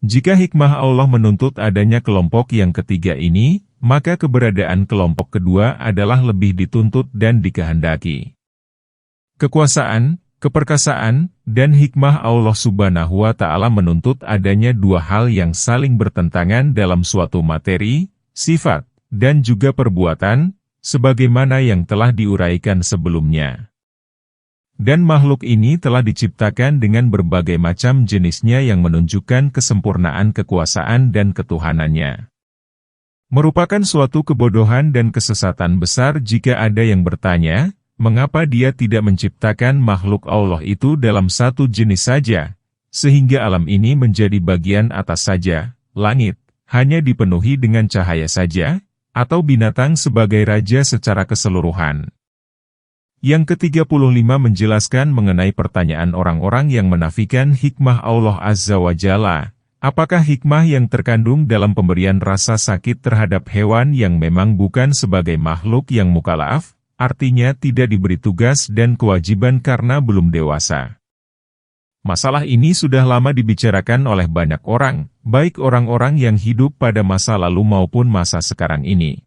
Jika hikmah Allah menuntut adanya kelompok yang ketiga ini, maka keberadaan kelompok kedua adalah lebih dituntut dan dikehendaki. Kekuasaan, keperkasaan, dan hikmah Allah Subhanahu wa Ta'ala menuntut adanya dua hal yang saling bertentangan dalam suatu materi, sifat, dan juga perbuatan, sebagaimana yang telah diuraikan sebelumnya. Dan makhluk ini telah diciptakan dengan berbagai macam jenisnya yang menunjukkan kesempurnaan kekuasaan dan ketuhanannya. Merupakan suatu kebodohan dan kesesatan besar jika ada yang bertanya, mengapa dia tidak menciptakan makhluk Allah itu dalam satu jenis saja, sehingga alam ini menjadi bagian atas saja, langit, hanya dipenuhi dengan cahaya saja, atau binatang sebagai raja secara keseluruhan. Yang ke-35 menjelaskan mengenai pertanyaan orang-orang yang menafikan hikmah Allah Azza wa Jalla. Apakah hikmah yang terkandung dalam pemberian rasa sakit terhadap hewan yang memang bukan sebagai makhluk yang mukallaf, artinya tidak diberi tugas dan kewajiban karena belum dewasa? Masalah ini sudah lama dibicarakan oleh banyak orang, baik orang-orang yang hidup pada masa lalu maupun masa sekarang ini.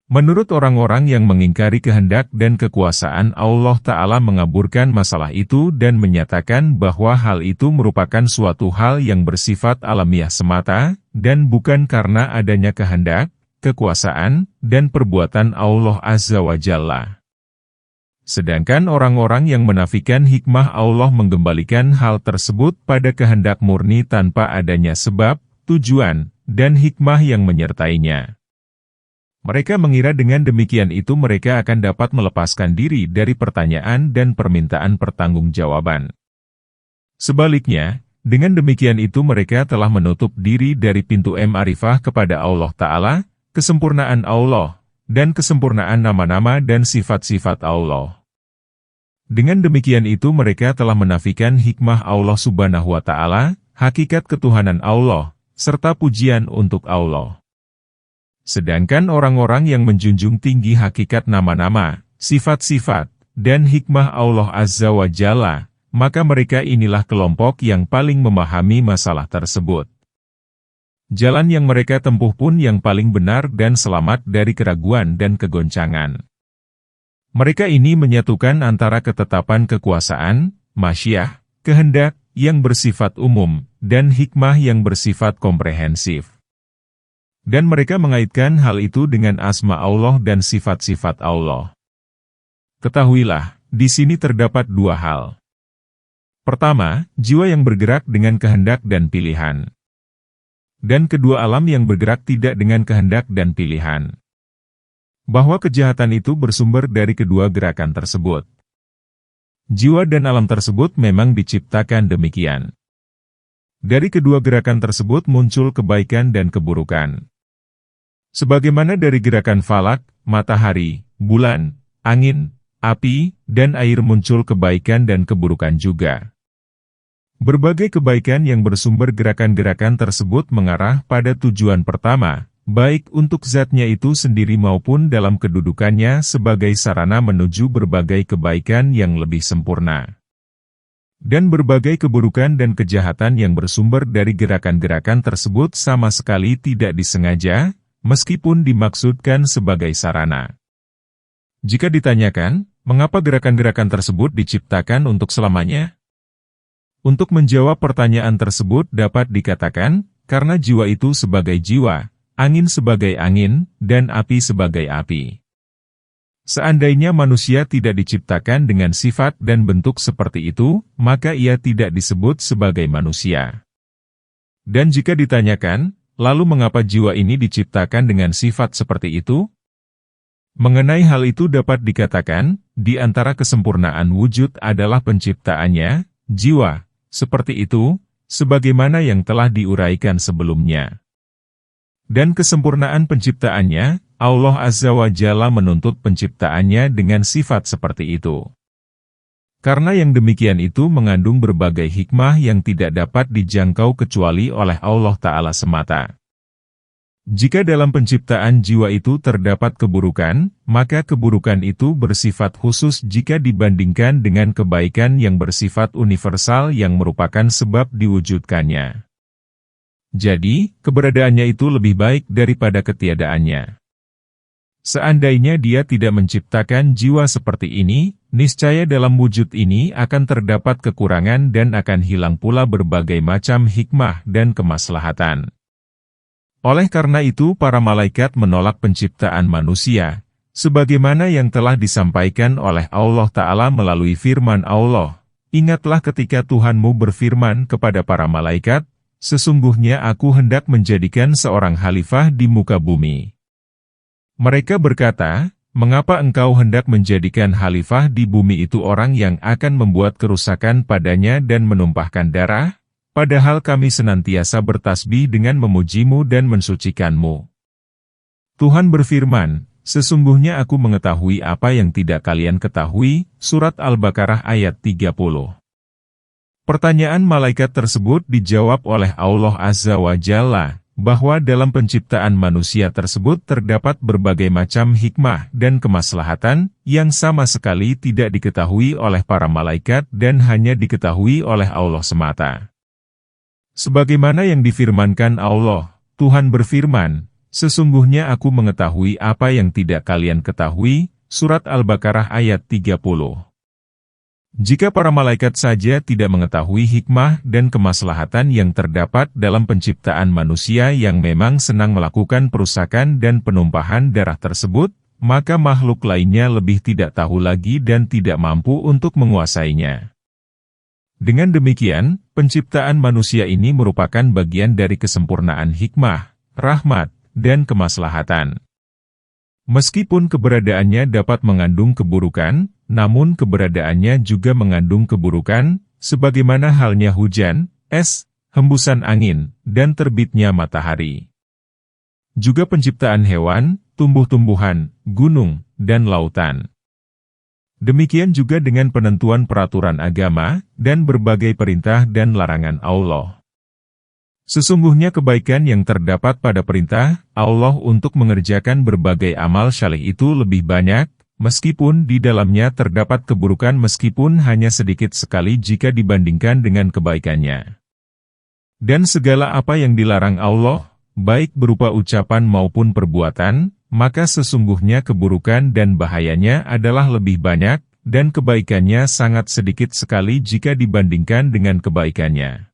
Menurut orang-orang yang mengingkari kehendak dan kekuasaan Allah Ta'ala mengaburkan masalah itu dan menyatakan bahwa hal itu merupakan suatu hal yang bersifat alamiah semata, dan bukan karena adanya kehendak, kekuasaan, dan perbuatan Allah Azza wa Jalla. Sedangkan orang-orang yang menafikan hikmah Allah menggembalikan hal tersebut pada kehendak murni tanpa adanya sebab, tujuan, dan hikmah yang menyertainya. Mereka mengira dengan demikian itu mereka akan dapat melepaskan diri dari pertanyaan dan permintaan pertanggungjawaban. Sebaliknya, dengan demikian itu mereka telah menutup diri dari pintu ma'rifah kepada Allah Ta'ala, kesempurnaan Allah, dan kesempurnaan nama-nama dan sifat-sifat Allah. Dengan demikian itu mereka telah menafikan hikmah Allah Subhanahu wa Ta'ala, hakikat ketuhanan Allah, serta pujian untuk Allah. Sedangkan orang-orang yang menjunjung tinggi hakikat nama-nama, sifat-sifat, dan hikmah Allah Azza wa Jalla, maka mereka inilah kelompok yang paling memahami masalah tersebut. Jalan yang mereka tempuh pun yang paling benar dan selamat dari keraguan dan kegoncangan. Mereka ini menyatukan antara ketetapan kekuasaan, masyiah, kehendak, yang bersifat umum, dan hikmah yang bersifat komprehensif. Dan mereka mengaitkan hal itu dengan asma Allah dan sifat-sifat Allah. Ketahuilah, di sini terdapat dua hal. Pertama, jiwa yang bergerak dengan kehendak dan pilihan. Dan kedua, alam yang bergerak tidak dengan kehendak dan pilihan. Bahwa kejahatan itu bersumber dari kedua gerakan tersebut. Jiwa dan alam tersebut memang diciptakan demikian. Dari kedua gerakan tersebut muncul kebaikan dan keburukan. Sebagaimana dari gerakan falak, matahari, bulan, angin, api, dan air muncul kebaikan dan keburukan juga. Berbagai kebaikan yang bersumber gerakan-gerakan tersebut mengarah pada tujuan pertama, baik untuk zatnya itu sendiri maupun dalam kedudukannya sebagai sarana menuju berbagai kebaikan yang lebih sempurna. Dan berbagai keburukan dan kejahatan yang bersumber dari gerakan-gerakan tersebut sama sekali tidak disengaja, meskipun dimaksudkan sebagai sarana. Jika ditanyakan, mengapa gerakan-gerakan tersebut diciptakan untuk selamanya? Untuk menjawab pertanyaan tersebut dapat dikatakan, karena jiwa itu sebagai jiwa, angin sebagai angin, dan api sebagai api. Seandainya manusia tidak diciptakan dengan sifat dan bentuk seperti itu, maka ia tidak disebut sebagai manusia. Dan jika ditanyakan, lalu mengapa jiwa ini diciptakan dengan sifat seperti itu? Mengenai hal itu dapat dikatakan, di antara kesempurnaan wujud adalah penciptaannya, jiwa, seperti itu, sebagaimana yang telah diuraikan sebelumnya. Dan kesempurnaan penciptaannya, Allah Azza wa Jalla menuntut penciptaannya dengan sifat seperti itu. Karena yang demikian itu mengandung berbagai hikmah yang tidak dapat dijangkau kecuali oleh Allah Ta'ala semata. Jika dalam penciptaan jiwa itu terdapat keburukan, maka keburukan itu bersifat khusus jika dibandingkan dengan kebaikan yang bersifat universal yang merupakan sebab diwujudkannya. Jadi, keberadaannya itu lebih baik daripada ketiadaannya. Seandainya dia tidak menciptakan jiwa seperti ini, niscaya dalam wujud ini akan terdapat kekurangan dan akan hilang pula berbagai macam hikmah dan kemaslahatan. Oleh karena itu para malaikat menolak penciptaan manusia, sebagaimana yang telah disampaikan oleh Allah Ta'ala melalui firman Allah. Ingatlah ketika Tuhanmu berfirman kepada para malaikat, sesungguhnya aku hendak menjadikan seorang khalifah di muka bumi. Mereka berkata, mengapa engkau hendak menjadikan khalifah di bumi itu orang yang akan membuat kerusakan padanya dan menumpahkan darah? Padahal kami senantiasa bertasbih dengan memujimu dan mensucikanmu. Tuhan berfirman, sesungguhnya aku mengetahui apa yang tidak kalian ketahui, Surat Al-Baqarah ayat 30. Pertanyaan malaikat tersebut dijawab oleh Allah Azza wa Jalla, bahwa dalam penciptaan manusia tersebut terdapat berbagai macam hikmah dan kemaslahatan, yang sama sekali tidak diketahui oleh para malaikat dan hanya diketahui oleh Allah semata. Sebagaimana yang difirmankan Allah, Tuhan berfirman, sesungguhnya aku mengetahui apa yang tidak kalian ketahui, Surat Al-Baqarah ayat 30. Jika para malaikat saja tidak mengetahui hikmah dan kemaslahatan yang terdapat dalam penciptaan manusia yang memang senang melakukan perusakan dan penumpahan darah tersebut, maka makhluk lainnya lebih tidak tahu lagi dan tidak mampu untuk menguasainya. Dengan demikian, penciptaan manusia ini merupakan bagian dari kesempurnaan hikmah, rahmat, dan kemaslahatan. Meskipun keberadaannya dapat mengandung keburukan, namun keberadaannya juga mengandung keburukan, sebagaimana halnya hujan, es, hembusan angin, dan terbitnya matahari. Juga penciptaan hewan, tumbuh-tumbuhan, gunung, dan lautan. Demikian juga dengan penentuan peraturan agama, dan berbagai perintah dan larangan Allah. Sesungguhnya kebaikan yang terdapat pada perintah Allah untuk mengerjakan berbagai amal syalih itu lebih banyak, meskipun di dalamnya terdapat keburukan meskipun hanya sedikit sekali jika dibandingkan dengan kebaikannya. Dan segala apa yang dilarang Allah, baik berupa ucapan maupun perbuatan, maka sesungguhnya keburukan dan bahayanya adalah lebih banyak, dan kebaikannya sangat sedikit sekali jika dibandingkan dengan kebaikannya.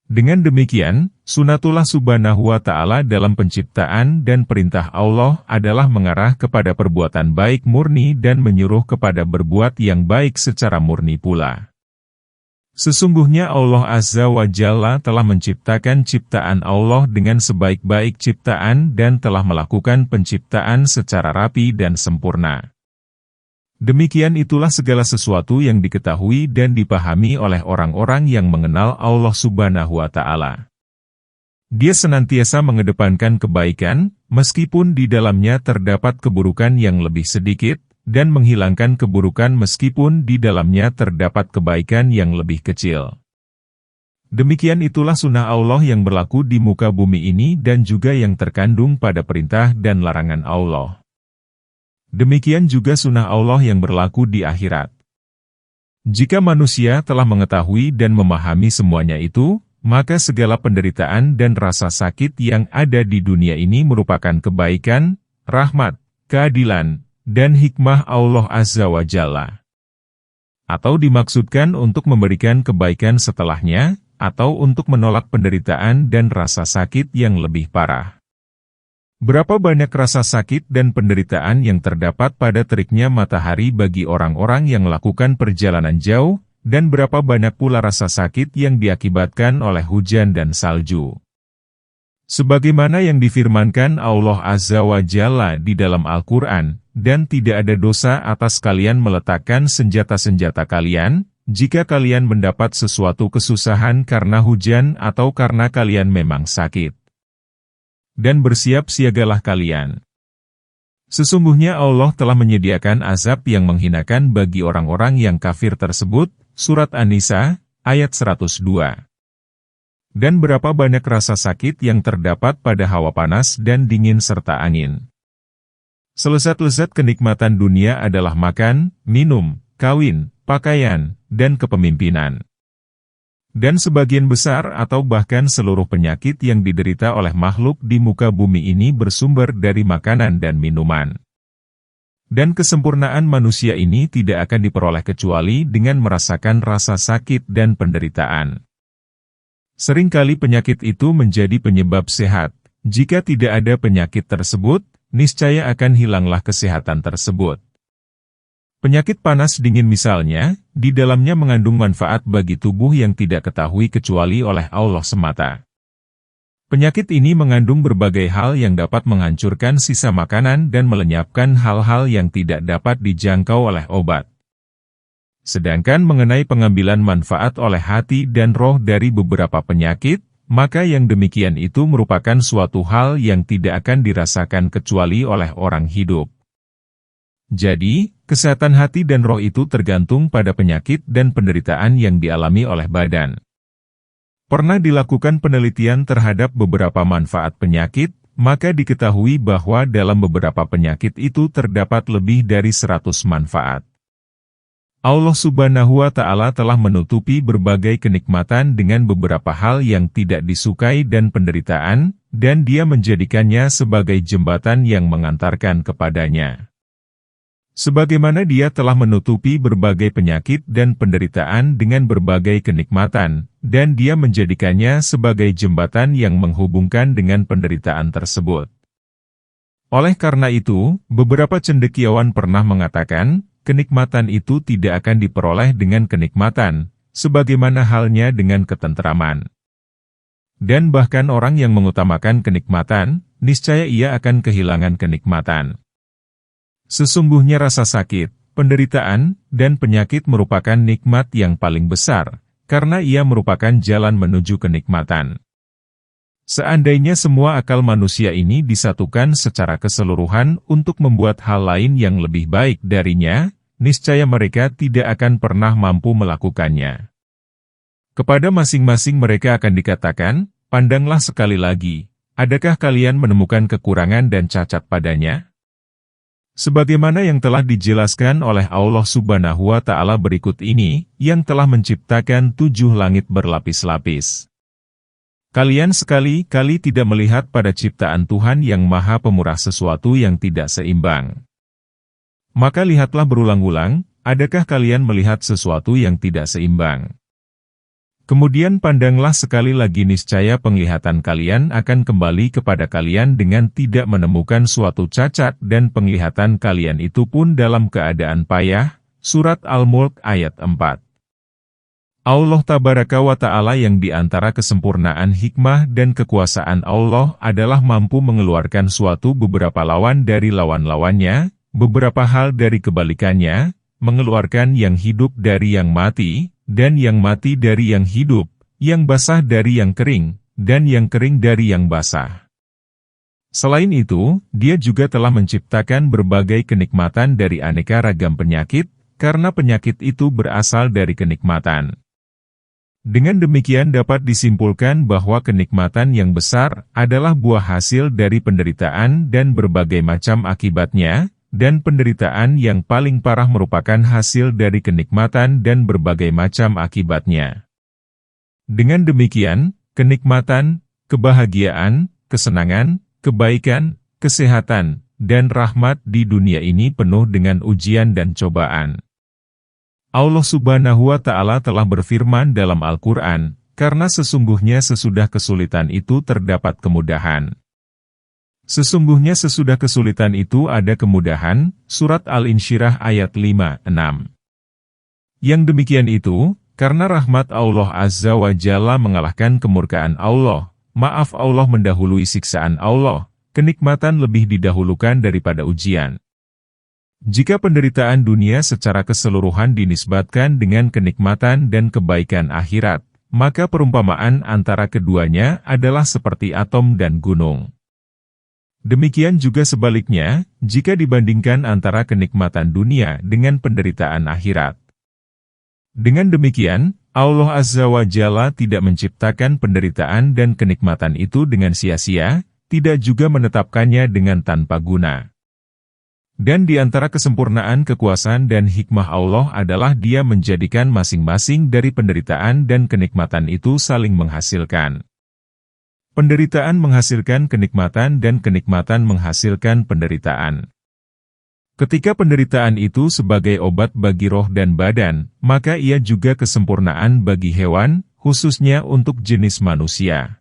Dengan demikian, sunatullah subhanahu wa ta'ala dalam penciptaan dan perintah Allah adalah mengarah kepada perbuatan baik murni dan menyuruh kepada berbuat yang baik secara murni pula. Sesungguhnya Allah Azza wa Jalla telah menciptakan ciptaan Allah dengan sebaik-baik ciptaan dan telah melakukan penciptaan secara rapi dan sempurna. Demikian itulah segala sesuatu yang diketahui dan dipahami oleh orang-orang yang mengenal Allah Subhanahu wa Ta'ala. Dia senantiasa mengedepankan kebaikan, meskipun di dalamnya terdapat keburukan yang lebih sedikit, dan menghilangkan keburukan meskipun di dalamnya terdapat kebaikan yang lebih kecil. Demikian itulah sunnah Allah yang berlaku di muka bumi ini dan juga yang terkandung pada perintah dan larangan Allah. Demikian juga sunnah Allah yang berlaku di akhirat. Jika manusia telah mengetahui dan memahami semuanya itu, maka segala penderitaan dan rasa sakit yang ada di dunia ini merupakan kebaikan, rahmat, keadilan, dan hikmah Allah Azza wa Jalla. Atau dimaksudkan untuk memberikan kebaikan setelahnya, atau untuk menolak penderitaan dan rasa sakit yang lebih parah. Berapa banyak rasa sakit dan penderitaan yang terdapat pada teriknya matahari bagi orang-orang yang melakukan perjalanan jauh, dan berapa banyak pula rasa sakit yang diakibatkan oleh hujan dan salju. Sebagaimana yang difirmankan Allah Azza wa Jalla di dalam Al-Quran, dan tidak ada dosa atas kalian meletakkan senjata-senjata kalian, jika kalian mendapat sesuatu kesusahan karena hujan atau karena kalian memang sakit. Dan bersiap siagalah kalian. Sesungguhnya Allah telah menyediakan azab yang menghinakan bagi orang-orang yang kafir tersebut, Surat An-Nisa, ayat 102. Dan berapa banyak rasa sakit yang terdapat pada hawa panas dan dingin serta angin. Selezat-lezat kenikmatan dunia adalah makan, minum, kawin, pakaian, dan kepemimpinan. Dan sebagian besar atau bahkan seluruh penyakit yang diderita oleh makhluk di muka bumi ini bersumber dari makanan dan minuman. Dan kesempurnaan manusia ini tidak akan diperoleh kecuali dengan merasakan rasa sakit dan penderitaan. Seringkali penyakit itu menjadi penyebab sehat. Jika tidak ada penyakit tersebut, niscaya akan hilanglah kesehatan tersebut. Penyakit panas dingin misalnya, di dalamnya mengandung manfaat bagi tubuh yang tidak ketahui kecuali oleh Allah semata. Penyakit ini mengandung berbagai hal yang dapat menghancurkan sisa makanan dan melenyapkan hal-hal yang tidak dapat dijangkau oleh obat. Sedangkan mengenai pengambilan manfaat oleh hati dan roh dari beberapa penyakit, maka yang demikian itu merupakan suatu hal yang tidak akan dirasakan kecuali oleh orang hidup. Jadi, kesehatan hati dan roh itu tergantung pada penyakit dan penderitaan yang dialami oleh badan. Pernah dilakukan penelitian terhadap beberapa manfaat penyakit, maka diketahui bahwa dalam beberapa penyakit itu terdapat lebih dari 100 manfaat. Allah Subhanahu wa Ta'ala telah menutupi berbagai kenikmatan dengan beberapa hal yang tidak disukai dan penderitaan, dan Dia menjadikannya sebagai jembatan yang mengantarkan kepadanya. Sebagaimana Dia telah menutupi berbagai penyakit dan penderitaan dengan berbagai kenikmatan, dan Dia menjadikannya sebagai jembatan yang menghubungkan dengan penderitaan tersebut. Oleh karena itu, beberapa cendekiawan pernah mengatakan, kenikmatan itu tidak akan diperoleh dengan kenikmatan, sebagaimana halnya dengan ketenteraman. Dan bahkan orang yang mengutamakan kenikmatan, niscaya ia akan kehilangan kenikmatan. Sesungguhnya rasa sakit, penderitaan, dan penyakit merupakan nikmat yang paling besar, karena ia merupakan jalan menuju kenikmatan. Seandainya semua akal manusia ini disatukan secara keseluruhan untuk membuat hal lain yang lebih baik darinya, niscaya mereka tidak akan pernah mampu melakukannya. Kepada masing-masing mereka akan dikatakan, pandanglah sekali lagi, adakah kalian menemukan kekurangan dan cacat padanya? Sebagaimana yang telah dijelaskan oleh Allah Subhanahu wa Ta'ala berikut ini, yang telah menciptakan 7 langit berlapis-lapis. Kalian sekali-kali tidak melihat pada ciptaan Tuhan yang Maha Pemurah sesuatu yang tidak seimbang. Maka lihatlah berulang-ulang, adakah kalian melihat sesuatu yang tidak seimbang? Kemudian pandanglah sekali lagi niscaya penglihatan kalian akan kembali kepada kalian dengan tidak menemukan suatu cacat dan penglihatan kalian itu pun dalam keadaan payah. Surat Al-Mulk ayat 4. Allah Tabaraka wa Ta'ala yang di antara kesempurnaan hikmah dan kekuasaan Allah adalah mampu mengeluarkan suatu beberapa lawan dari lawan-lawannya, beberapa hal dari kebalikannya, mengeluarkan yang hidup dari yang mati, dan yang mati dari yang hidup, yang basah dari yang kering, dan yang kering dari yang basah. Selain itu, Dia juga telah menciptakan berbagai kenikmatan dari aneka ragam penyakit, karena penyakit itu berasal dari kenikmatan. Dengan demikian dapat disimpulkan bahwa kenikmatan yang besar adalah buah hasil dari penderitaan dan berbagai macam akibatnya, dan penderitaan yang paling parah merupakan hasil dari kenikmatan dan berbagai macam akibatnya. Dengan demikian, kenikmatan, kebahagiaan, kesenangan, kebaikan, kesehatan, dan rahmat di dunia ini penuh dengan ujian dan cobaan. Allah Subhanahu wa Ta'ala telah berfirman dalam Al-Quran, karena sesungguhnya sesudah kesulitan itu terdapat kemudahan. Sesungguhnya sesudah kesulitan itu ada kemudahan, surat Al-Insyirah ayat 5-6. Yang demikian itu, karena rahmat Allah Azza wa Jalla mengalahkan kemurkaan Allah, maaf Allah mendahului siksaan Allah, kenikmatan lebih didahulukan daripada ujian. Jika penderitaan dunia secara keseluruhan dinisbatkan dengan kenikmatan dan kebaikan akhirat, maka perumpamaan antara keduanya adalah seperti atom dan gunung. Demikian juga sebaliknya, jika dibandingkan antara kenikmatan dunia dengan penderitaan akhirat. Dengan demikian, Allah Azza wa Jalla tidak menciptakan penderitaan dan kenikmatan itu dengan sia-sia, tidak juga menetapkannya dengan tanpa guna. Dan di antara kesempurnaan kekuasaan dan hikmah Allah adalah Dia menjadikan masing-masing dari penderitaan dan kenikmatan itu saling menghasilkan. Penderitaan menghasilkan kenikmatan dan kenikmatan menghasilkan penderitaan. Ketika penderitaan itu sebagai obat bagi roh dan badan, maka ia juga kesempurnaan bagi hewan, khususnya untuk jenis manusia.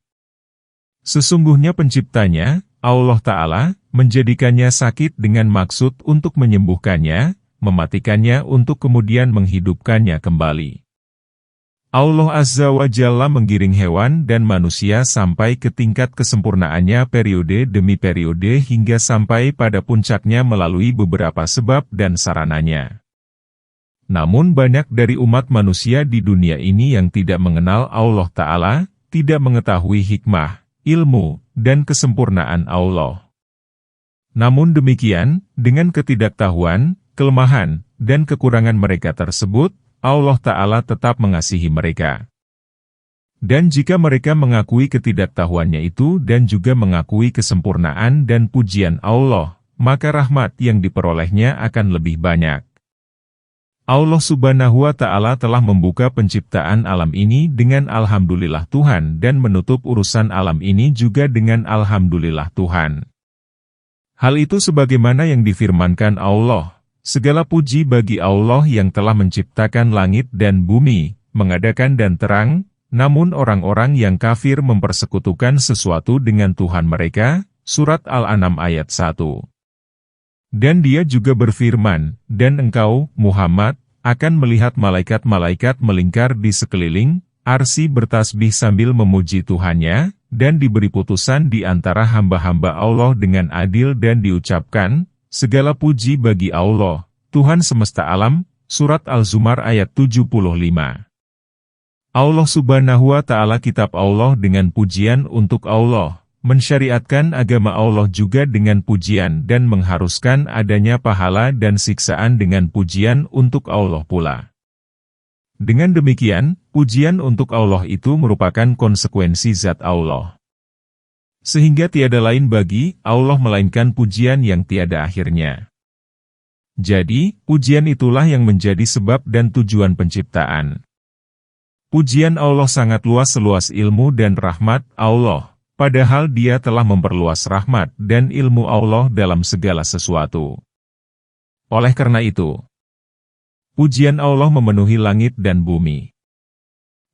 Sesungguhnya penciptanya, Allah Ta'ala, menjadikannya sakit dengan maksud untuk menyembuhkannya, mematikannya untuk kemudian menghidupkannya kembali. Allah Azza wa Jalla menggiring hewan dan manusia sampai ke tingkat kesempurnaannya periode demi periode hingga sampai pada puncaknya melalui beberapa sebab dan sarananya. Namun banyak dari umat manusia di dunia ini yang tidak mengenal Allah Ta'ala, tidak mengetahui hikmah, ilmu, dan kesempurnaan Allah. Namun demikian, dengan ketidaktahuan, kelemahan, dan kekurangan mereka tersebut, Allah Ta'ala tetap mengasihi mereka. Dan jika mereka mengakui ketidaktahuannya itu dan juga mengakui kesempurnaan dan pujian Allah, maka rahmat yang diperolehnya akan lebih banyak. Allah Subhanahu wa Ta'ala telah membuka penciptaan alam ini dengan Alhamdulillah Tuhan dan menutup urusan alam ini juga dengan Alhamdulillah Tuhan. Hal itu sebagaimana yang difirmankan Allah, segala puji bagi Allah yang telah menciptakan langit dan bumi, mengadakan dan terang, namun orang-orang yang kafir mempersekutukan sesuatu dengan Tuhan mereka, Surat Al-An'am ayat 1. Dan Dia juga berfirman, dan engkau, Muhammad, akan melihat malaikat-malaikat melingkar di sekeliling, arsy bertasbih sambil memuji Tuhannya, dan diberi putusan di antara hamba-hamba Allah dengan adil dan diucapkan, segala puji bagi Allah, Tuhan semesta alam, Surat Al-Zumar ayat 75. Allah Subhanahu wa Ta'ala kitab Allah dengan pujian untuk Allah, mensyariatkan agama Allah juga dengan pujian dan mengharuskan adanya pahala dan siksaan dengan pujian untuk Allah pula. Dengan demikian, pujian untuk Allah itu merupakan konsekuensi zat Allah. Sehingga tiada lain bagi Allah melainkan pujian yang tiada akhirnya. Jadi, pujian itulah yang menjadi sebab dan tujuan penciptaan. Pujian Allah sangat luas seluas ilmu dan rahmat Allah, padahal Dia telah memperluas rahmat dan ilmu Allah dalam segala sesuatu. Oleh karena itu, pujian Allah memenuhi langit dan bumi.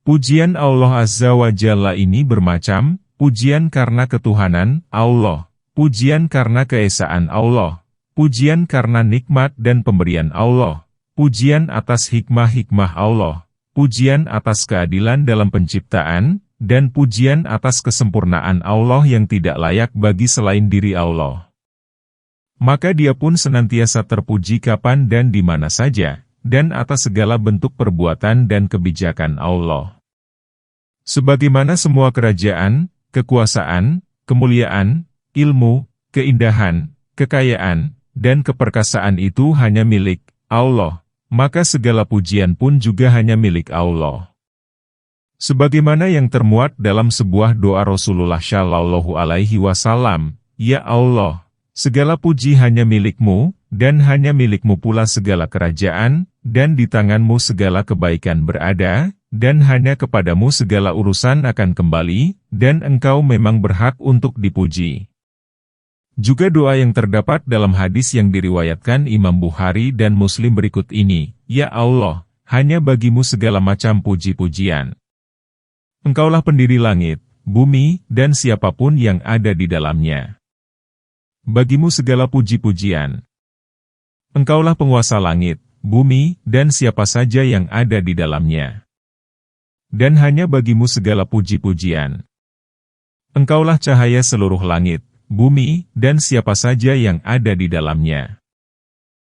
Pujian Allah Azza wa Jalla ini bermacam, pujian karena ketuhanan Allah, pujian karena keesaan Allah, pujian karena nikmat dan pemberian Allah, pujian atas hikmah-hikmah Allah, pujian atas keadilan dalam penciptaan, dan pujian atas kesempurnaan Allah yang tidak layak bagi selain diri Allah. Maka Dia pun senantiasa terpuji kapan dan di mana saja, dan atas segala bentuk perbuatan dan kebijakan Allah. Sebagaimana semua kerajaan, kekuasaan, kemuliaan, ilmu, keindahan, kekayaan, dan keperkasaan itu hanya milik Allah, maka segala pujian pun juga hanya milik Allah. Sebagaimana yang termuat dalam sebuah doa Rasulullah Shallallahu Alaihi Wasallam, Ya Allah, segala puji hanya milik-Mu, dan hanya milik-Mu pula segala kerajaan, dan di tangan-Mu segala kebaikan berada, dan hanya kepadamu segala urusan akan kembali, dan Engkau memang berhak untuk dipuji. Juga doa yang terdapat dalam hadis yang diriwayatkan Imam Bukhari dan Muslim berikut ini, Ya Allah, hanya bagi-Mu segala macam puji-pujian. Engkaulah pendiri langit, bumi, dan siapapun yang ada di dalamnya. Bagi-Mu segala puji-pujian. Engkaulah penguasa langit, bumi, dan siapa saja yang ada di dalamnya. Dan hanya bagi-Mu segala puji-pujian. Engkaulah cahaya seluruh langit, bumi, dan siapa saja yang ada di dalamnya.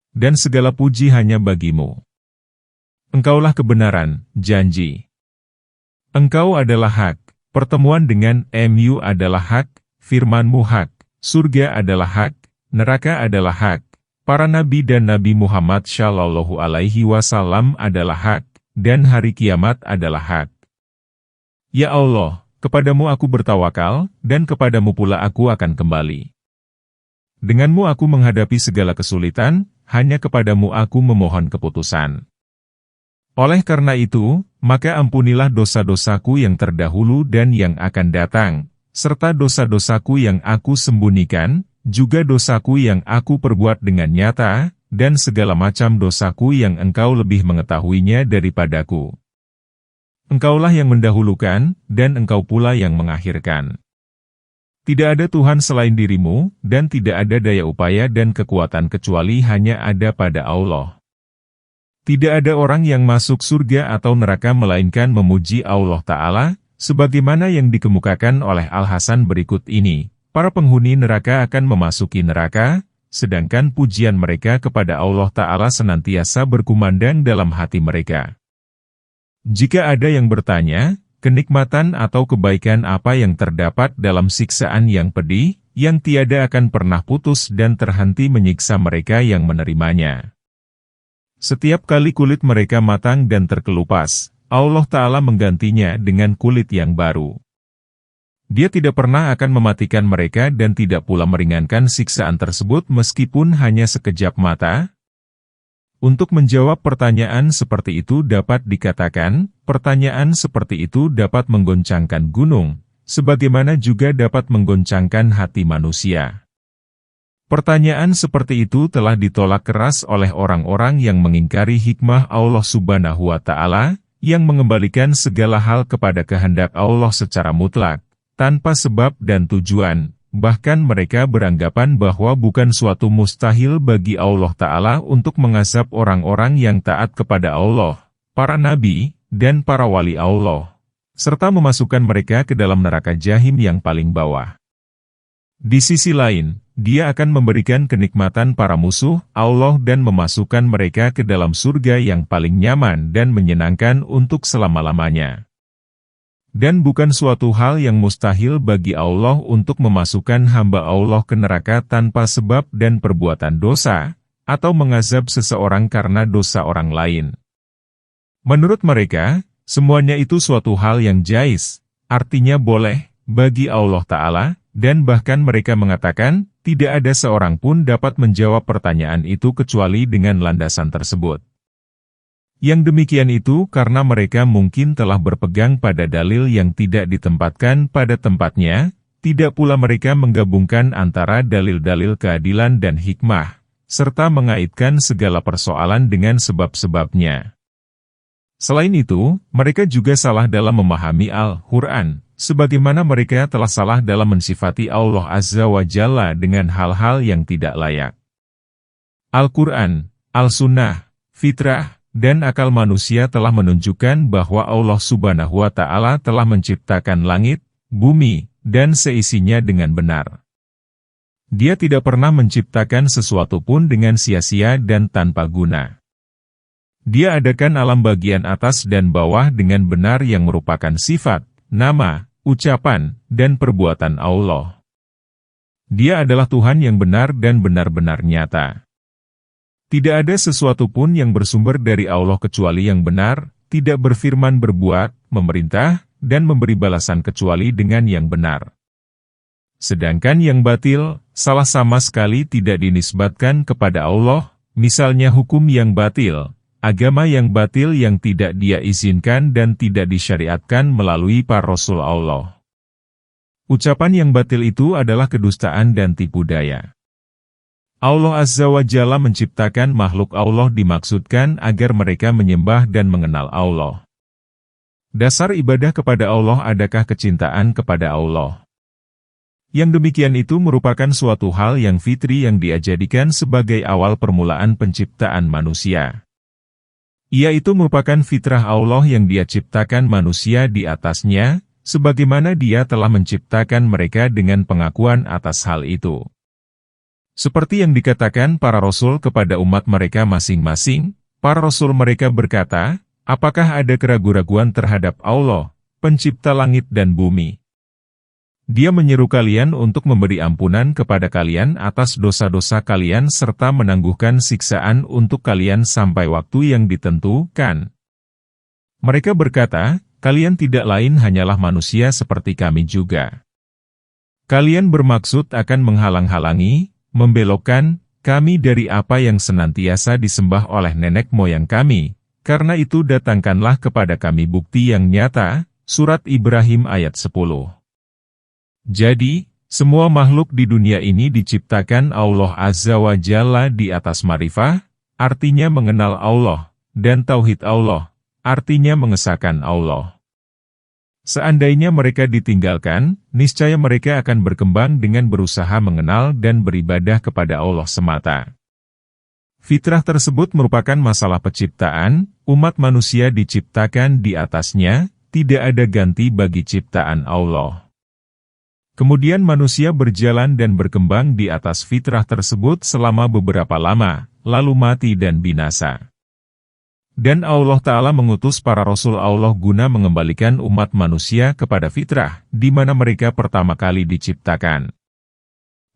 Dan segala puji hanya bagi-Mu. Engkaulah kebenaran, janji. Engkau adalah hak, pertemuan dengan Mu adalah hak, firman-Mu hak, surga adalah hak, neraka adalah hak, para nabi dan Nabi Muhammad Shallallahu Alaihi Wasallam adalah hak, dan hari kiamat adalah hak. Ya Allah, kepadamu aku bertawakal, dan kepadamu pula aku akan kembali. Denganmu aku menghadapi segala kesulitan, hanya kepadamu aku memohon keputusan. Oleh karena itu, maka ampunilah dosa-dosaku yang terdahulu dan yang akan datang, serta dosa-dosaku yang aku sembunyikan, juga dosaku yang aku perbuat dengan nyata, dan segala macam dosaku yang engkau lebih mengetahuinya daripadaku. Engkaulah yang mendahulukan, dan engkau pula yang mengakhirkan. Tidak ada Tuhan selain dirimu, dan tidak ada daya upaya dan kekuatan kecuali hanya ada pada Allah. Tidak ada orang yang masuk surga atau neraka melainkan memuji Allah Ta'ala, sebagaimana yang dikemukakan oleh Al-Hasan berikut ini. Para penghuni neraka akan memasuki neraka, sedangkan pujian mereka kepada Allah Ta'ala senantiasa berkumandang dalam hati mereka. Jika ada yang bertanya, kenikmatan atau kebaikan apa yang terdapat dalam siksaan yang pedih, yang tiada akan pernah putus dan terhenti menyiksa mereka yang menerimanya. Setiap kali kulit mereka matang dan terkelupas, Allah Ta'ala menggantinya dengan kulit yang baru. Dia tidak pernah akan mematikan mereka dan tidak pula meringankan siksaan tersebut meskipun hanya sekejap mata. Untuk menjawab pertanyaan seperti itu dapat dikatakan, pertanyaan seperti itu dapat menggoncangkan gunung, sebagaimana juga dapat menggoncangkan hati manusia. Pertanyaan seperti itu telah ditolak keras oleh orang-orang yang mengingkari hikmah Allah Subhanahu wa Ta'ala, yang mengembalikan segala hal kepada kehendak Allah secara mutlak, tanpa sebab dan tujuan. Bahkan mereka beranggapan bahwa bukan suatu mustahil bagi Allah Ta'ala untuk mengazab orang-orang yang taat kepada Allah, para nabi, dan para wali Allah, serta memasukkan mereka ke dalam neraka jahim yang paling bawah. Di sisi lain, Dia akan memberikan kenikmatan para musuh Allah dan memasukkan mereka ke dalam surga yang paling nyaman dan menyenangkan untuk selama-lamanya. Dan bukan suatu hal yang mustahil bagi Allah untuk memasukkan hamba Allah ke neraka tanpa sebab dan perbuatan dosa, atau mengazab seseorang karena dosa orang lain. Menurut mereka, semuanya itu suatu hal yang jais, artinya boleh, bagi Allah Ta'ala, dan bahkan mereka mengatakan, tidak ada seorang pun dapat menjawab pertanyaan itu kecuali dengan landasan tersebut. Yang demikian itu karena mereka mungkin telah berpegang pada dalil yang tidak ditempatkan pada tempatnya, tidak pula mereka menggabungkan antara dalil-dalil keadilan dan hikmah, serta mengaitkan segala persoalan dengan sebab-sebabnya. Selain itu, mereka juga salah dalam memahami Al-Quran, sebagaimana mereka telah salah dalam mensifati Allah Azza wa Jalla dengan hal-hal yang tidak layak. Al-Quran, Al-Sunnah, Fitrah, dan akal manusia telah menunjukkan bahwa Allah Subhanahu wa Ta'ala telah menciptakan langit, bumi, dan seisinya dengan benar. Dia tidak pernah menciptakan sesuatu pun dengan sia-sia dan tanpa guna. Dia adakan alam bagian atas dan bawah dengan benar yang merupakan sifat, nama, ucapan, dan perbuatan Allah. Dia adalah Tuhan yang benar dan benar-benar nyata. Tidak ada sesuatu pun yang bersumber dari Allah kecuali yang benar, tidak berfirman berbuat, memerintah, dan memberi balasan kecuali dengan yang benar. Sedangkan yang batil, salah sama sekali tidak dinisbatkan kepada Allah, misalnya hukum yang batil, agama yang batil yang tidak Dia izinkan dan tidak disyariatkan melalui para Rasul Allah. Ucapan yang batil itu adalah kedustaan dan tipu daya. Allah Azza wa Jalla menciptakan makhluk Allah dimaksudkan agar mereka menyembah dan mengenal Allah. Dasar ibadah kepada Allah adakah kecintaan kepada Allah. Yang demikian itu merupakan suatu hal yang fitri yang Dia jadikan sebagai awal permulaan penciptaan manusia. Ia itu merupakan fitrah Allah yang Dia ciptakan manusia di atasnya, sebagaimana Dia telah menciptakan mereka dengan pengakuan atas hal itu. Seperti yang dikatakan para Rasul kepada umat mereka masing-masing, para Rasul mereka berkata, apakah ada keraguan-raguan terhadap Allah, pencipta langit dan bumi? Dia menyeru kalian untuk memberi ampunan kepada kalian atas dosa-dosa kalian serta menangguhkan siksaan untuk kalian sampai waktu yang ditentukan. Mereka berkata, kalian tidak lain hanyalah manusia seperti kami juga. Kalian bermaksud akan menghalang-halangi, membelokkan kami dari apa yang senantiasa disembah oleh nenek moyang kami. Karena itu datangkanlah kepada kami bukti yang nyata. Surat Ibrahim ayat 10. Jadi, semua makhluk di dunia ini diciptakan Allah Azza wa Jalla di atas ma'rifah, artinya mengenal Allah, dan tauhid Allah, artinya mengesahkan Allah. Seandainya mereka ditinggalkan, niscaya mereka akan berkembang dengan berusaha mengenal dan beribadah kepada Allah semata. Fitrah tersebut merupakan masalah penciptaan, umat manusia diciptakan di atasnya, tidak ada ganti bagi ciptaan Allah. Kemudian manusia berjalan dan berkembang di atas fitrah tersebut selama beberapa lama, lalu mati dan binasa. Dan Allah Ta'ala mengutus para Rasul Allah guna mengembalikan umat manusia kepada fitrah, di mana mereka pertama kali diciptakan.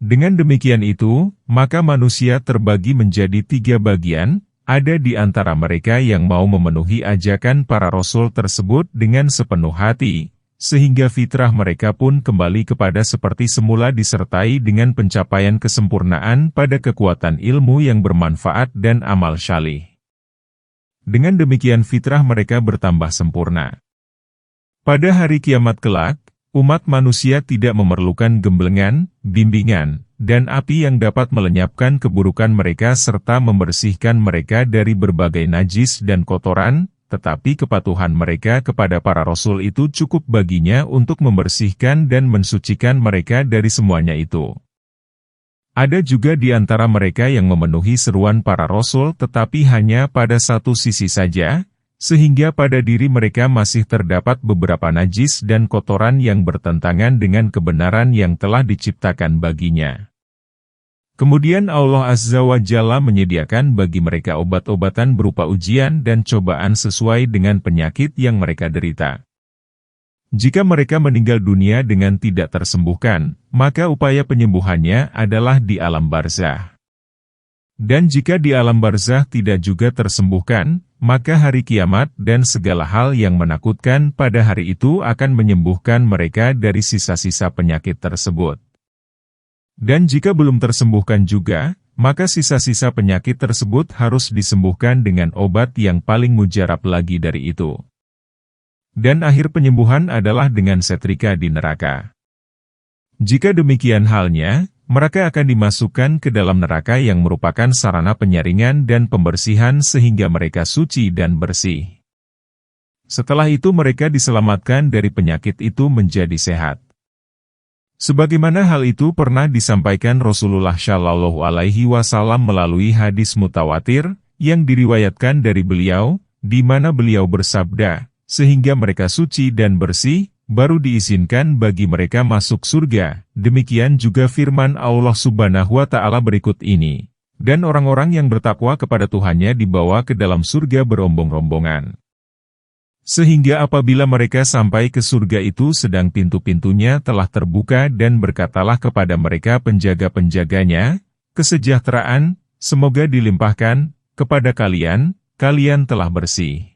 Dengan demikian itu, maka manusia terbagi menjadi 3 bagian, ada di antara mereka yang mau memenuhi ajakan para Rasul tersebut dengan sepenuh hati, sehingga fitrah mereka pun kembali kepada seperti semula disertai dengan pencapaian kesempurnaan pada kekuatan ilmu yang bermanfaat dan amal syalih. Dengan demikian fitrah mereka bertambah sempurna. Pada hari kiamat kelak, umat manusia tidak memerlukan gemblengan, bimbingan, dan api yang dapat melenyapkan keburukan mereka serta membersihkan mereka dari berbagai najis dan kotoran, tetapi kepatuhan mereka kepada para Rasul itu cukup baginya untuk membersihkan dan mensucikan mereka dari semuanya itu. Ada juga di antara mereka yang memenuhi seruan para Rasul tetapi hanya pada satu sisi saja, sehingga pada diri mereka masih terdapat beberapa najis dan kotoran yang bertentangan dengan kebenaran yang telah diciptakan baginya. Kemudian Allah Azza wa Jalla menyediakan bagi mereka obat-obatan berupa ujian dan cobaan sesuai dengan penyakit yang mereka derita. Jika mereka meninggal dunia dengan tidak tersembuhkan, maka upaya penyembuhannya adalah di alam barzah. Dan jika di alam barzah tidak juga tersembuhkan, maka hari kiamat dan segala hal yang menakutkan pada hari itu akan menyembuhkan mereka dari sisa-sisa penyakit tersebut. Dan jika belum tersembuhkan juga, maka sisa-sisa penyakit tersebut harus disembuhkan dengan obat yang paling mujarab lagi dari itu. Dan akhir penyembuhan adalah dengan setrika di neraka. Jika demikian halnya, mereka akan dimasukkan ke dalam neraka yang merupakan sarana penyaringan dan pembersihan sehingga mereka suci dan bersih. Setelah itu mereka diselamatkan dari penyakit itu menjadi sehat. Sebagaimana hal itu pernah disampaikan Rasulullah Shallallahu Alaihi Wasallam melalui hadis mutawatir, yang diriwayatkan dari beliau, di mana beliau bersabda, sehingga mereka suci dan bersih, baru diizinkan bagi mereka masuk surga. Demikian juga firman Allah Subhanahu wa Ta'ala berikut ini. Dan orang-orang yang bertakwa kepada Tuhannya dibawa ke dalam surga berombong-rombongan. Sehingga apabila mereka sampai ke surga itu sedang pintu-pintunya telah terbuka dan berkatalah kepada mereka penjaga-penjaganya, kesejahteraan, semoga dilimpahkan, kepada kalian, kalian telah bersih.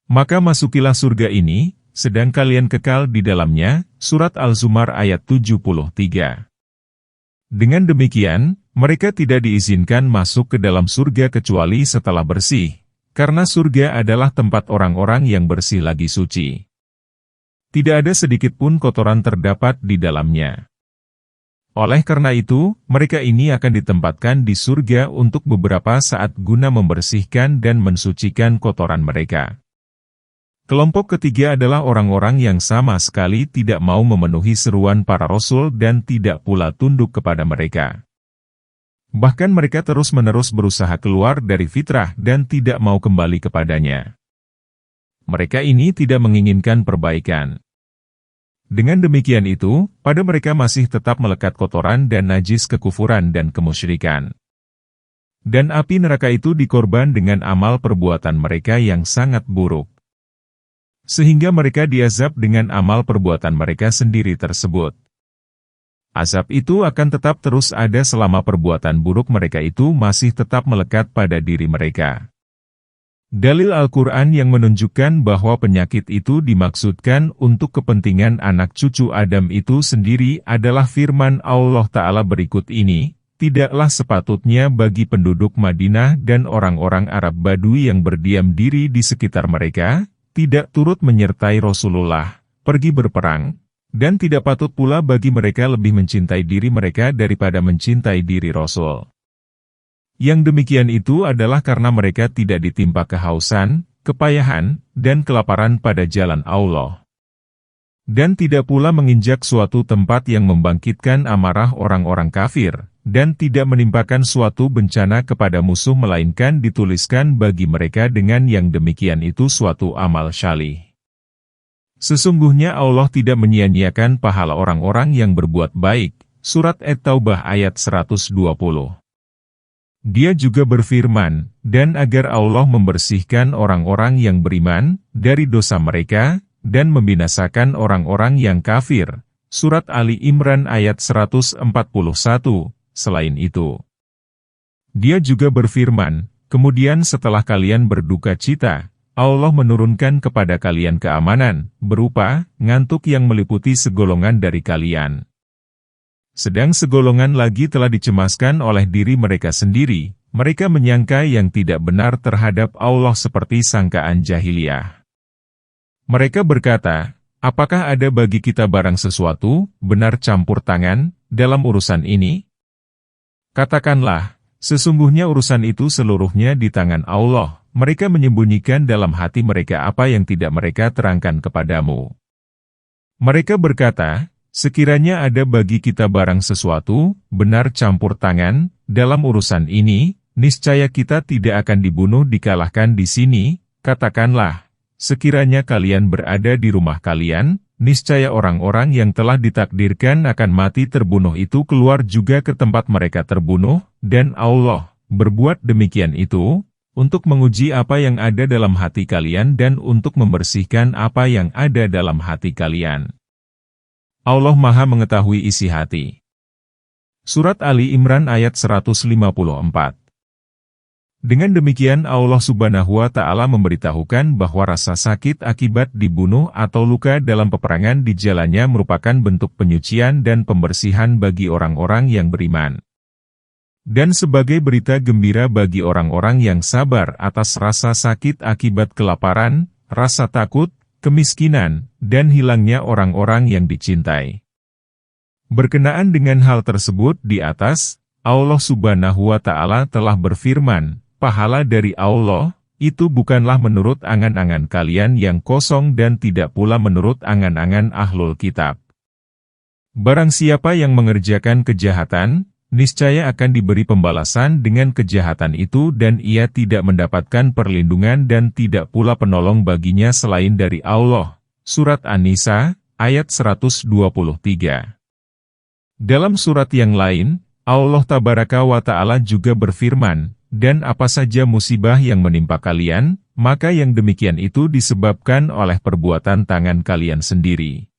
Maka masukilah surga ini, sedang kalian kekal di dalamnya, Surat Al-Zumar ayat 73. Dengan demikian, mereka tidak diizinkan masuk ke dalam surga kecuali setelah bersih, karena surga adalah tempat orang-orang yang bersih lagi suci. Tidak ada sedikit pun kotoran terdapat di dalamnya. Oleh karena itu, mereka ini akan ditempatkan di surga untuk beberapa saat guna membersihkan dan mensucikan kotoran mereka. Kelompok ketiga adalah orang-orang yang sama sekali tidak mau memenuhi seruan para Rasul dan tidak pula tunduk kepada mereka. Bahkan mereka terus-menerus berusaha keluar dari fitrah dan tidak mau kembali kepadanya. Mereka ini tidak menginginkan perbaikan. Dengan demikian itu, pada mereka masih tetap melekat kotoran dan najis kekufuran dan kemusyrikan. Dan api neraka itu dikorban dengan amal perbuatan mereka yang sangat buruk. Sehingga mereka diazab dengan amal perbuatan mereka sendiri tersebut. Azab itu akan tetap terus ada selama perbuatan buruk mereka itu masih tetap melekat pada diri mereka. Dalil Al-Quran yang menunjukkan bahwa penyakit itu dimaksudkan untuk kepentingan anak cucu Adam itu sendiri adalah firman Allah Ta'ala berikut ini, tidaklah sepatutnya bagi penduduk Madinah dan orang-orang Arab Badui yang berdiam diri di sekitar mereka, tidak turut menyertai Rasulullah, pergi berperang, dan tidak patut pula bagi mereka lebih mencintai diri mereka daripada mencintai diri Rasul. Yang demikian itu adalah karena mereka tidak ditimpa kehausan, kepayahan, dan kelaparan pada jalan Allah. Dan tidak pula menginjak suatu tempat yang membangkitkan amarah orang-orang kafir, dan tidak menimpakan suatu bencana kepada musuh melainkan dituliskan bagi mereka dengan yang demikian itu suatu amal syalih. Sesungguhnya Allah tidak menyia-nyiakan pahala orang-orang yang berbuat baik. Surat At-Taubah ayat 120. Dia juga berfirman, dan agar Allah membersihkan orang-orang yang beriman dari dosa mereka, dan membinasakan orang-orang yang kafir. Surat Ali Imran ayat 141. Selain itu, Dia juga berfirman, kemudian setelah kalian berduka cita, Allah menurunkan kepada kalian keamanan, berupa ngantuk yang meliputi segolongan dari kalian. Sedang segolongan lagi telah dicemaskan oleh diri mereka sendiri, mereka menyangka yang tidak benar terhadap Allah seperti sangkaan jahiliyah. Mereka berkata, apakah ada bagi kita barang sesuatu, benar campur tangan, dalam urusan ini? Katakanlah, sesungguhnya urusan itu seluruhnya di tangan Allah, mereka menyembunyikan dalam hati mereka apa yang tidak mereka terangkan kepadamu. Mereka berkata, sekiranya ada bagi kita barang sesuatu, benar campur tangan, dalam urusan ini, niscaya kita tidak akan dibunuh dikalahkan di sini, katakanlah, sekiranya kalian berada di rumah kalian, niscaya orang-orang yang telah ditakdirkan akan mati terbunuh itu keluar juga ke tempat mereka terbunuh, dan Allah berbuat demikian itu, untuk menguji apa yang ada dalam hati kalian dan untuk membersihkan apa yang ada dalam hati kalian. Allah Maha mengetahui isi hati. Surat Ali Imran ayat 154. Dengan demikian Allah Subhanahu wa Ta'ala memberitahukan bahwa rasa sakit akibat dibunuh atau luka dalam peperangan di jalannya merupakan bentuk penyucian dan pembersihan bagi orang-orang yang beriman. Dan sebagai berita gembira bagi orang-orang yang sabar atas rasa sakit akibat kelaparan, rasa takut, kemiskinan, dan hilangnya orang-orang yang dicintai. Berkenaan dengan hal tersebut di atas, Allah Subhanahu wa Ta'ala telah berfirman, pahala dari Allah, itu bukanlah menurut angan-angan kalian yang kosong dan tidak pula menurut angan-angan ahlul kitab. Barang siapa yang mengerjakan kejahatan, niscaya akan diberi pembalasan dengan kejahatan itu dan ia tidak mendapatkan perlindungan dan tidak pula penolong baginya selain dari Allah. Surat An-Nisa, ayat 123. Dalam surat yang lain, Allah Tabaraka wa Ta'ala juga berfirman, dan apa saja musibah yang menimpa kalian, maka yang demikian itu disebabkan oleh perbuatan tangan kalian sendiri.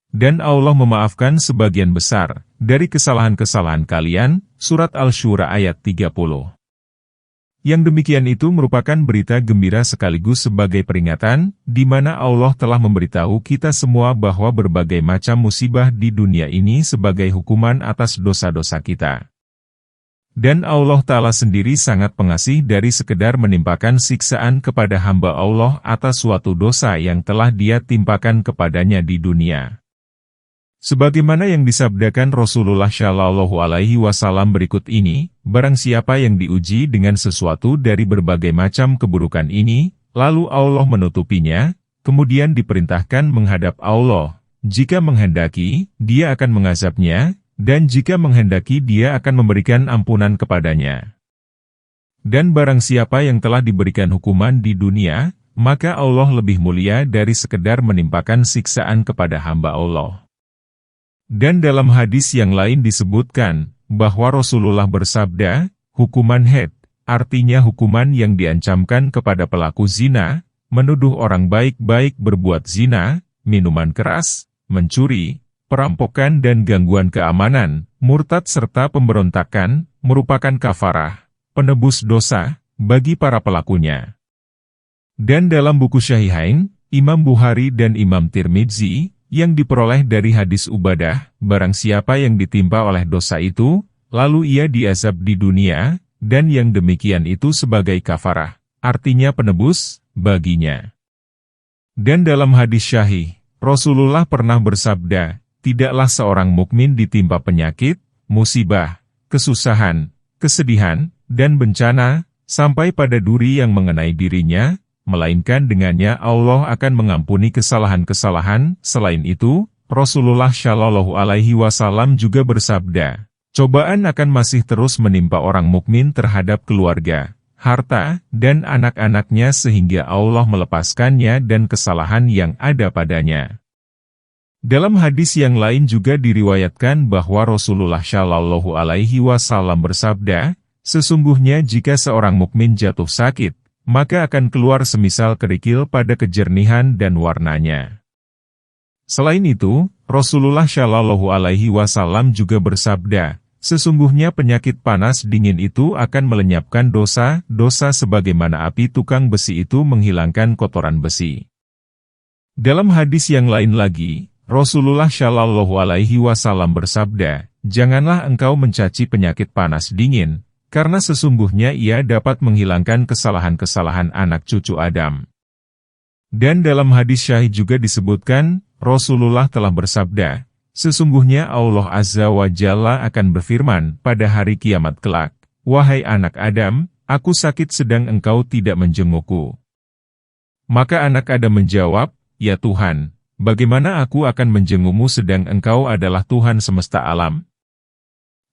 Dan Allah memaafkan sebagian besar dari kesalahan-kesalahan kalian, surat Al-Syura ayat 30. Yang demikian itu merupakan berita gembira sekaligus sebagai peringatan, di mana Allah telah memberitahu kita semua bahwa berbagai macam musibah di dunia ini sebagai hukuman atas dosa-dosa kita. Dan Allah Ta'ala sendiri sangat pengasih dari sekedar menimpakan siksaan kepada hamba Allah atas suatu dosa yang telah Dia timpakan kepadanya di dunia. Sebagaimana yang disabdakan Rasulullah Shallallahu Alaihi Wasallam berikut ini, barang siapa yang diuji dengan sesuatu dari berbagai macam keburukan ini, lalu Allah menutupinya, kemudian diperintahkan menghadap Allah. Jika menghendaki, Dia akan mengazabnya, dan jika menghendaki Dia akan memberikan ampunan kepadanya. Dan barang siapa yang telah diberikan hukuman di dunia, maka Allah lebih mulia dari sekedar menimpakan siksaan kepada hamba Allah. Dan dalam hadis yang lain disebutkan, bahwa Rasulullah bersabda, hukuman had, artinya hukuman yang diancamkan kepada pelaku zina, menuduh orang baik-baik berbuat zina, minuman keras, mencuri, perampokan dan gangguan keamanan, murtad serta pemberontakan, merupakan kafarah, penebus dosa, bagi para pelakunya. Dan dalam buku Syahihain, Imam Bukhari dan Imam Tirmidzi, yang diperoleh dari hadis Ubadah, barang siapa yang ditimpa oleh dosa itu, lalu ia diazab di dunia, dan yang demikian itu sebagai kafarah, artinya penebus, baginya. Dan dalam hadis syahih, Rasulullah pernah bersabda, tidaklah seorang mukmin ditimpa penyakit, musibah, kesusahan, kesedihan, dan bencana, sampai pada duri yang mengenai dirinya, melainkan dengannya Allah akan mengampuni kesalahan-kesalahan. Selain itu, Rasulullah Shallallahu Alaihi Wasallam juga bersabda, cobaan akan masih terus menimpa orang mukmin terhadap keluarga, harta, dan anak-anaknya sehingga Allah melepaskannya dan kesalahan yang ada padanya. Dalam hadis yang lain juga diriwayatkan bahwa Rasulullah Shallallahu Alaihi Wasallam bersabda, sesungguhnya jika seorang mukmin jatuh sakit, maka akan keluar semisal kerikil pada kejernihan dan warnanya. Selain itu, Rasulullah Shallallahu Alaihi Wasallam juga bersabda, sesungguhnya penyakit panas dingin itu akan melenyapkan dosa-dosa sebagaimana api tukang besi itu menghilangkan kotoran besi. Dalam hadis yang lain lagi, Rasulullah Shallallahu Alaihi Wasallam bersabda, janganlah engkau mencaci penyakit panas dingin, karena sesungguhnya ia dapat menghilangkan kesalahan-kesalahan anak cucu Adam. Dan dalam hadis syahih juga disebutkan, Rasulullah telah bersabda, sesungguhnya Allah Azza wa Jalla akan berfirman pada hari kiamat kelak, wahai anak Adam, aku sakit sedang engkau tidak menjengukku. Maka anak Adam menjawab, ya Tuhan, bagaimana aku akan menjengukmu sedang engkau adalah Tuhan semesta alam?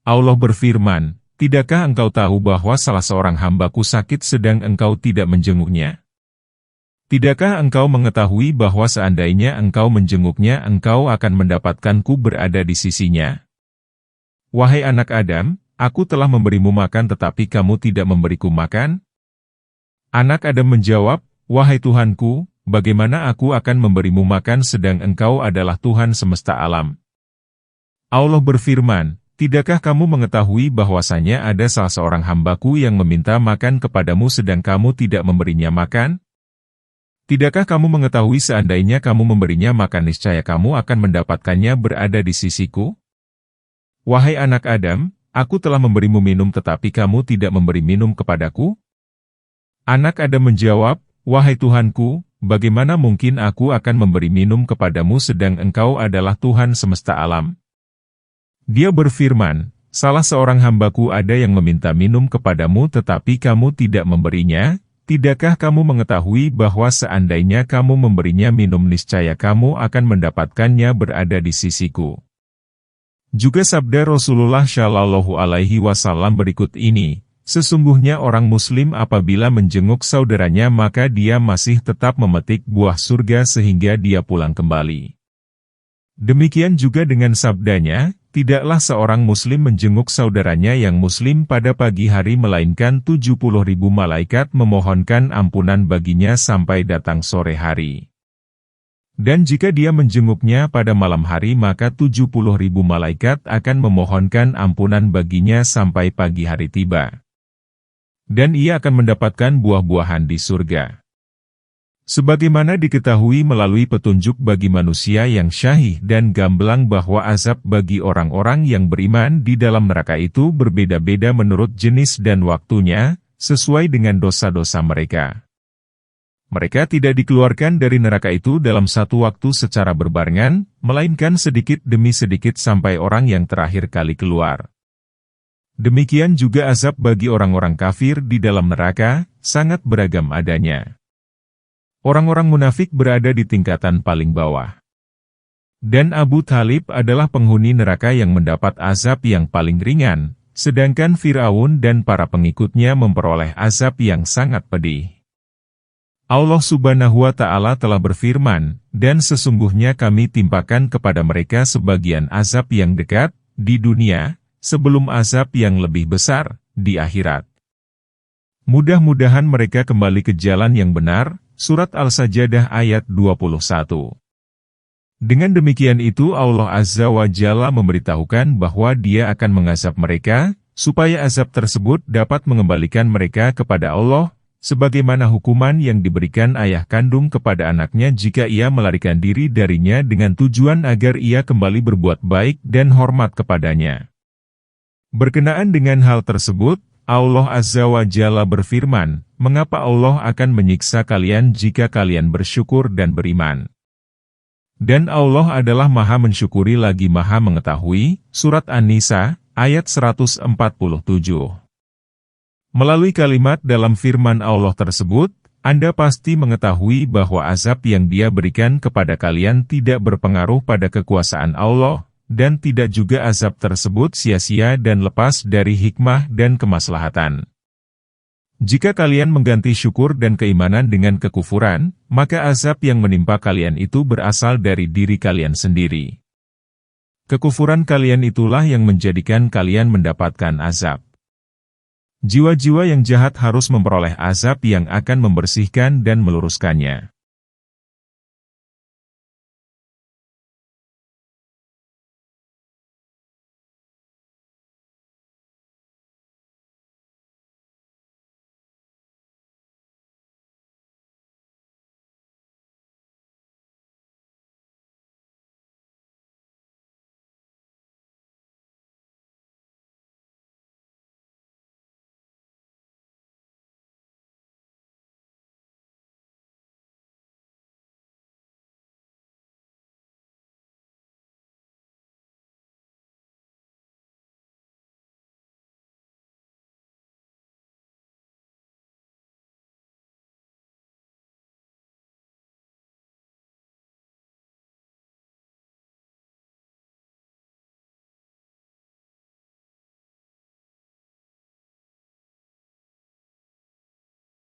Allah berfirman, tidakkah engkau tahu bahwa salah seorang hambaku sakit sedang engkau tidak menjenguknya? Tidakkah engkau mengetahui bahwa seandainya engkau menjenguknya engkau akan mendapatkanku berada di sisinya? Wahai anak Adam, aku telah memberimu makan tetapi kamu tidak memberiku makan? Anak Adam menjawab, wahai Tuhanku, bagaimana aku akan memberimu makan sedang engkau adalah Tuhan semesta alam? Allah berfirman, tidakkah kamu mengetahui bahwasanya ada salah seorang hambaku yang meminta makan kepadamu sedang kamu tidak memberinya makan? Tidakkah kamu mengetahui seandainya kamu memberinya makan niscaya kamu akan mendapatkannya berada di sisiku? Wahai anak Adam, aku telah memberimu minum tetapi kamu tidak memberi minum kepadaku? Anak Adam menjawab, wahai Tuhanku, bagaimana mungkin aku akan memberi minum kepadamu sedang engkau adalah Tuhan semesta alam? Dia berfirman, salah seorang hambaku ada yang meminta minum kepadamu tetapi kamu tidak memberinya. Tidakkah kamu mengetahui bahwa seandainya kamu memberinya minum niscaya kamu akan mendapatkannya berada di sisiku? Juga sabda Rasulullah Shallallahu Alaihi Wasallam berikut ini, sesungguhnya orang Muslim apabila menjenguk saudaranya maka dia masih tetap memetik buah surga sehingga dia pulang kembali. Demikian juga dengan sabdanya, tidaklah seorang Muslim menjenguk saudaranya yang Muslim pada pagi hari melainkan 70.000 malaikat memohonkan ampunan baginya sampai datang sore hari. Dan jika dia menjenguknya pada malam hari maka 70.000 malaikat akan memohonkan ampunan baginya sampai pagi hari tiba. Dan ia akan mendapatkan buah-buahan di surga. Sebagaimana diketahui melalui petunjuk bagi manusia yang syahih dan gamblang bahwa azab bagi orang-orang yang beriman di dalam neraka itu berbeda-beda menurut jenis dan waktunya, sesuai dengan dosa-dosa mereka. Mereka tidak dikeluarkan dari neraka itu dalam satu waktu secara berbarengan, melainkan sedikit demi sedikit sampai orang yang terakhir kali keluar. Demikian juga azab bagi orang-orang kafir di dalam neraka, sangat beragam adanya. Orang-orang munafik berada di tingkatan paling bawah. Dan Abu Thalib adalah penghuni neraka yang mendapat azab yang paling ringan, sedangkan Firaun dan para pengikutnya memperoleh azab yang sangat pedih. Allah Subhanahu wa Ta'ala telah berfirman, dan sesungguhnya kami timpakan kepada mereka sebagian azab yang dekat, di dunia, sebelum azab yang lebih besar, di akhirat. Mudah-mudahan mereka kembali ke jalan yang benar. Surat Al-Sajdah ayat 21. Dengan demikian itu Allah Azza wa Jalla memberitahukan bahwa Dia akan mengazab mereka, supaya azab tersebut dapat mengembalikan mereka kepada Allah, sebagaimana hukuman yang diberikan ayah kandung kepada anaknya jika ia melarikan diri darinya dengan tujuan agar ia kembali berbuat baik dan hormat kepadanya. Berkenaan dengan hal tersebut, Allah Azza wa Jalla berfirman, "Mengapa Allah akan menyiksa kalian jika kalian bersyukur dan beriman?" Dan Allah adalah Maha Mensyukuri lagi Maha Mengetahui. Surat An-Nisa, ayat 147. Melalui kalimat dalam firman Allah tersebut, Anda pasti mengetahui bahwa azab yang Dia berikan kepada kalian tidak berpengaruh pada kekuasaan Allah, dan tidak juga azab tersebut sia-sia dan lepas dari hikmah dan kemaslahatan. Jika kalian mengganti syukur dan keimanan dengan kekufuran, maka azab yang menimpa kalian itu berasal dari diri kalian sendiri. Kekufuran kalian itulah yang menjadikan kalian mendapatkan azab. Jiwa-jiwa yang jahat harus memperoleh azab yang akan membersihkan dan meluruskannya.